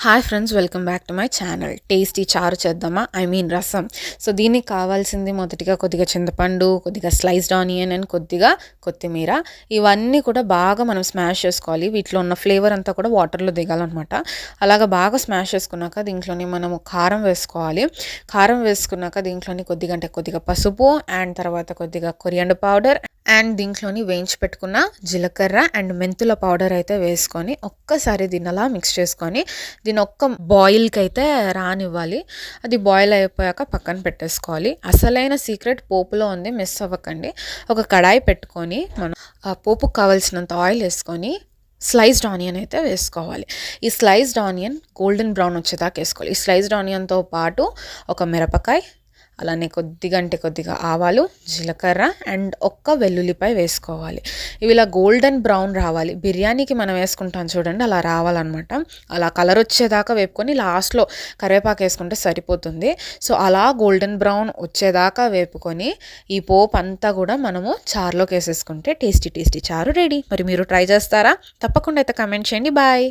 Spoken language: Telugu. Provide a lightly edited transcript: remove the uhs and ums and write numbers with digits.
Hi friends, welcome back to my channel. Tasty చారు చేద్దామా, రసం. సో దీనికి కావాల్సింది మొదటిగా కొద్దిగా చింతపండు, కొద్దిగా స్లైస్డ్ ఆనియన్ అండ్ కొద్దిగా కొత్తిమీర. ఇవన్నీ కూడా బాగా మనం స్మాష్ చేసుకోవాలి. వీటిలో ఉన్న ఫ్లేవర్ అంతా కూడా వాటర్లో దిగాలన్నమాట. అలాగా బాగా స్మాష్ చేసుకున్నాక దీంట్లోని మనము కారం వేసుకోవాలి. కారం వేసుకున్నాక దీంట్లోని కొద్దిగా పసుపు అండ్ తర్వాత కొద్దిగా కొరియాండర్ పౌడర్ అండ్ దీంట్లోని వేయించి పెట్టుకున్న జీలకర్ర అండ్ మెంతుల పౌడర్ అయితే వేసుకొని ఒక్కసారి దీన్ని అలా మిక్స్ చేసుకొని దీని ఒక్క బాయిల్కి అయితే రానివ్వాలి. అది బాయిల్ అయిపోయాక పక్కన పెట్టేసుకోవాలి. అసలైన సీక్రెట్ పోపులో ఉంది, మిస్ అవ్వకండి. ఒక కడాయి పెట్టుకొని మనం ఆ పోపుకు కావాల్సినంత ఆయిల్ వేసుకొని స్లైస్డ్ ఆనియన్ అయితే వేసుకోవాలి. ఈ స్లైస్డ్ ఆనియన్ గోల్డెన్ బ్రౌన్ వచ్చేదాకా వేసుకోవాలి. ఈ స్లైస్డ్ ఆనియన్తో పాటు ఒక మిరపకాయ, అలానే కొద్దిగా ఆవాలు, జీలకర్ర అండ్ ఒక్క వెల్లుల్లిపాయ వేసుకోవాలి. ఇవి ఇలా గోల్డెన్ బ్రౌన్ రావాలి. బిర్యానీకి మనం వేసుకుంటాం చూడండి, అలా రావాలన్నమాట. అలా కలర్ వచ్చేదాకా వేపుకొని లాస్ట్లో కరివేపాకు వేసుకుంటే సరిపోతుంది. సో అలా గోల్డెన్ బ్రౌన్ వచ్చేదాకా వేపుకొని ఈ పోపు అంతా కూడా మనము చారులోకి వేసేసుకుంటే టేస్టీ చారు రెడీ. మరి మీరు ట్రై చేస్తారా? తప్పకుండా అయితే కమెంట్ చేయండి. బాయ్.